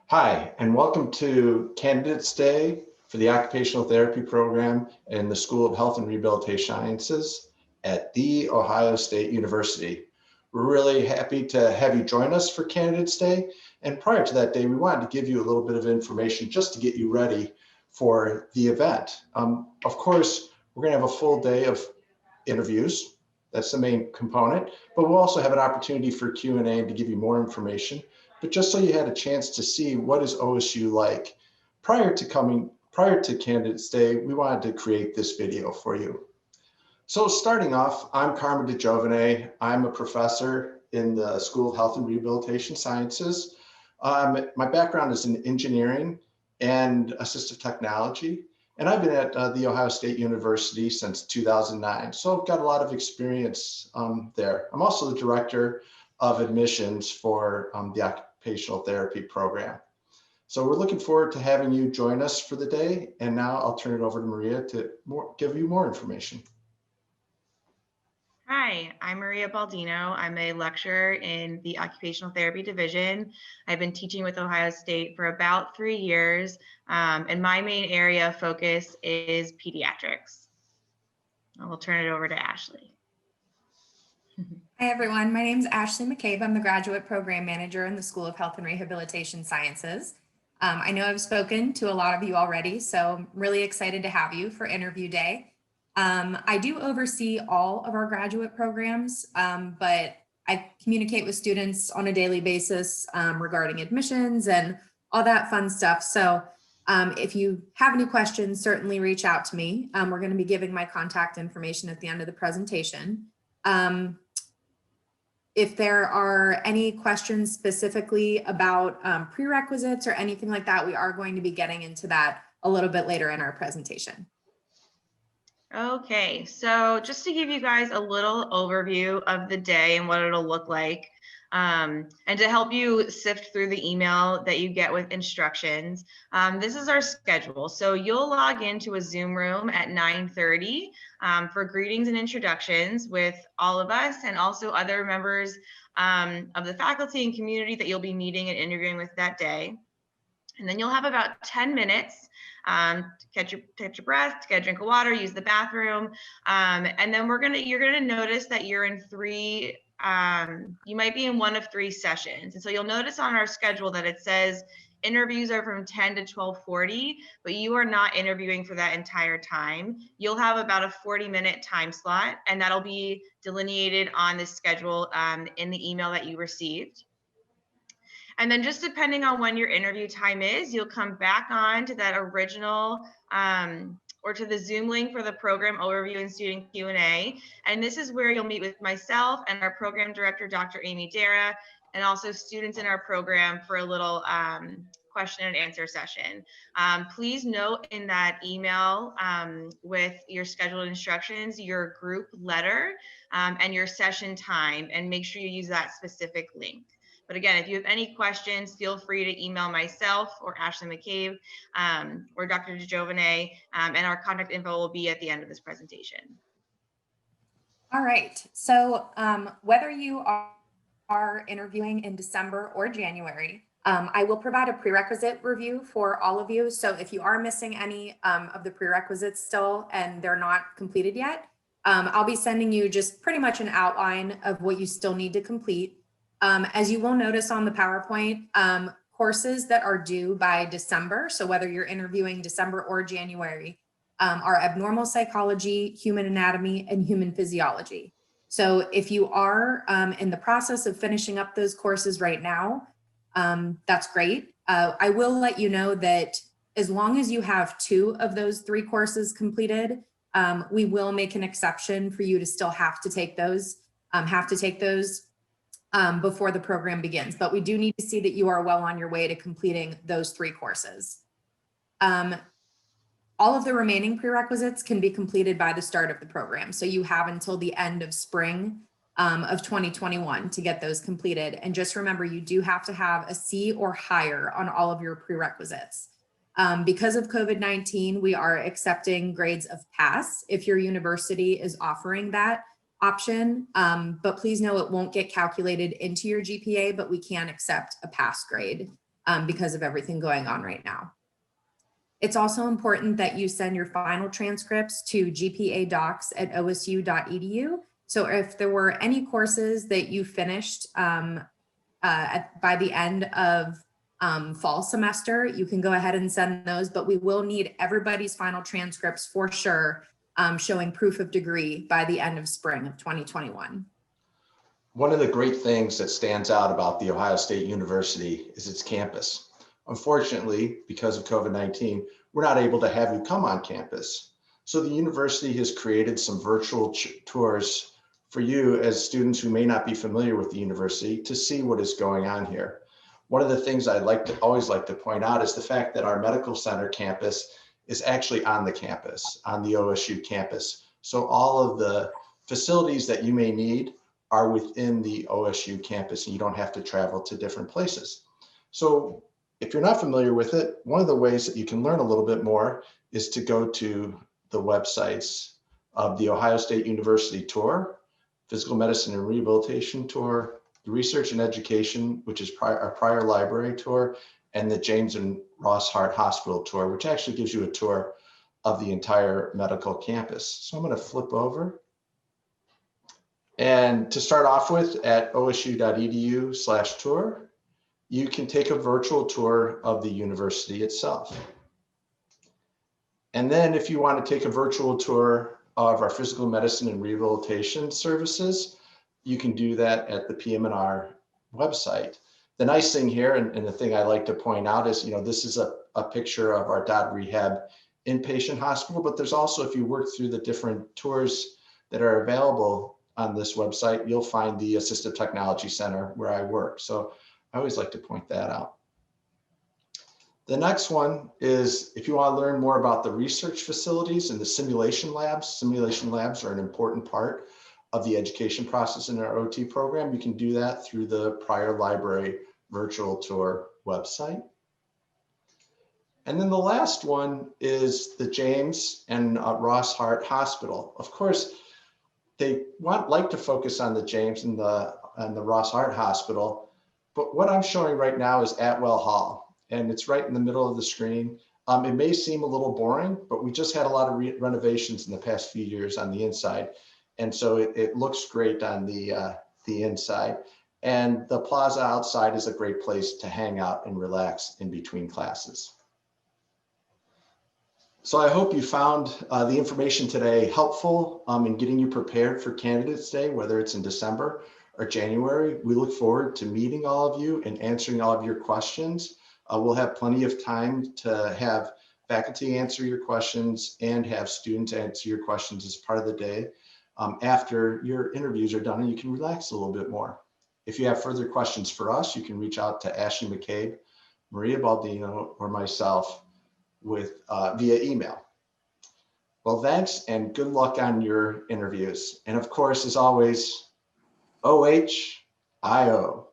Hi, and welcome to Candidates Day for the Occupational Therapy Program in the School of Health and Rehabilitation Sciences at The Ohio State University. We're really happy to have you join us for Candidates Day. And prior to that day, we wanted to give you a little bit of information just to get you ready for the event. Of course, we're going to have a full day of interviews. That's the main component, but we'll also have an opportunity for Q&A to give you more information. But just so you had a chance to see what is OSU like, prior to Candidates Day, we wanted to create this video for you. So starting off, I'm Carmen DiGiovine. I'm a professor in the School of Health and Rehabilitation Sciences. My background is in engineering and assistive technology. And I've been at The Ohio State University since 2009. So I've got a lot of experience there. I'm also the director of admissions for the Occupational Therapy Program. So we're looking forward to having you join us for the day. And now I'll turn it over to Maria to give you more information. Hi, I'm Maria Baldino. I'm a lecturer in the Occupational Therapy Division. I've been teaching with Ohio State for about 3 years, and my main area of focus is pediatrics. I will turn it over to Ashley. Hi, everyone. My name is Ashley McCabe. I'm the Graduate Program Manager in the School of Health and Rehabilitation Sciences. I know I've spoken to a lot of you already, so I'm really excited to have you for interview day. I do oversee all of our graduate programs, but I communicate with students on a daily basis regarding admissions and all that fun stuff. So if you have any questions, certainly reach out to me. We're going to be giving my contact information at the end of the presentation. If there are any questions specifically about prerequisites or anything like that, we are going to be getting into that a little bit later in our presentation. Okay, so just to give you guys a little overview of the day and what it'll look like, and to help you sift through the email that you get with instructions, this is our schedule. So you'll log into a Zoom room at 9:30 for greetings and introductions with all of us and also other members of the faculty and community that you'll be meeting and interviewing with that day. And then you'll have about 10 minutes to catch your breath, to get a drink of water, use the bathroom. And then you're gonna notice that you're in you might be in one of 3 sessions. And so you'll notice on our schedule that it says interviews are from 10 to 12:40, but you are not interviewing for that entire time. You'll have about a 40-minute time slot, and that'll be delineated on the schedule in the email that you received. And then just depending on when your interview time is, you'll come back on to that original or to the Zoom link for the program overview and student Q&A. And this is where you'll meet with myself and our program director, Dr. Amy Dara, and also students in our program for a little question and answer session. Please note in that email with your scheduled instructions, your group letter and your session time, and make sure you use that specific link. But again, if you have any questions, feel free to email myself or Ashley McCabe or Dr. DiGiovine, and our contact info will be at the end of this presentation. All right, so whether you are interviewing in December or January, I will provide a prerequisite review for all of you. So if you are missing any of the prerequisites still and they're not completed yet, I'll be sending you just pretty much an outline of what you still need to complete. As you will notice on the PowerPoint, courses that are due by December, so whether you're interviewing December or January, are abnormal psychology, human anatomy, and human physiology. So if you are in the process of finishing up those courses right now, that's great. I will let you know that as long as you have 2 of those 3 courses completed, we will make an exception for you to still have to take those, before the program begins, but we do need to see that you are well on your way to completing those 3 courses. All of the remaining prerequisites can be completed by the start of the program. So you have until the end of spring of 2021 to get those completed. And just remember, you do have to have a C or higher on all of your prerequisites. Because of COVID-19, we are accepting grades of pass if your university is offering that option, but please know it won't get calculated into your GPA, but we can accept a pass grade because of everything going on right now. It's also important that you send your final transcripts to gpadocs@osu.edu. So if there were any courses that you finished by the end of fall semester, you can go ahead and send those, but we will need everybody's final transcripts for sure, showing proof of degree by the end of spring of 2021. One of the great things that stands out about The Ohio State University is its campus. Unfortunately, because of COVID-19, we're not able to have you come on campus. So the university has created some virtual tours for you as students who may not be familiar with the university to see what is going on here. One of the things I'd always like to point out is the fact that our medical center campus is actually on the campus, on the OSU campus. So all of the facilities that you may need are within the OSU campus, and you don't have to travel to different places. So if you're not familiar with it, one of the ways that you can learn a little bit more is to go to the websites of the Ohio State University Tour, Physical Medicine and Rehabilitation Tour, the Research and Education, which is our prior library tour, and the James and Ross Hart Hospital Tour, which actually gives you a tour of the entire medical campus. So I'm going to flip over. And to start off with, at osu.edu/tour, you can take a virtual tour of the university itself. And then if you want to take a virtual tour of our physical medicine and rehabilitation services, you can do that at the PM&R website. The nice thing here, and the thing I like to point out is, this is a picture of our Dodd Rehab inpatient hospital, but there's also, if you work through the different tours that are available on this website, you'll find the Assistive Technology Center where I work. So I always like to point that out. The next one is if you want to learn more about the research facilities and the simulation labs. Simulation labs are an important part of the education process in our OT program. You can do that through the prior library virtual tour website. And then the last one is the James and Ross Hart Hospital. Of course, they like to focus on the James and the Ross Hart Hospital, but what I'm showing right now is Atwell Hall, and it's right in the middle of the screen. It may seem a little boring, but we just had a lot of renovations in the past few years on the inside. And so it looks great on the inside. And the plaza outside is a great place to hang out and relax in between classes. So I hope you found the information today helpful in getting you prepared for Candidates Day, whether it's in December or January. We look forward to meeting all of you and answering all of your questions. We'll have plenty of time to have faculty answer your questions and have students answer your questions as part of the day after your interviews are done, and you can relax a little bit more. If you have further questions for us, you can reach out to Ashley McCabe, Maria Baldino, or myself via email. Well, thanks and good luck on your interviews. And of course, as always, OHIO.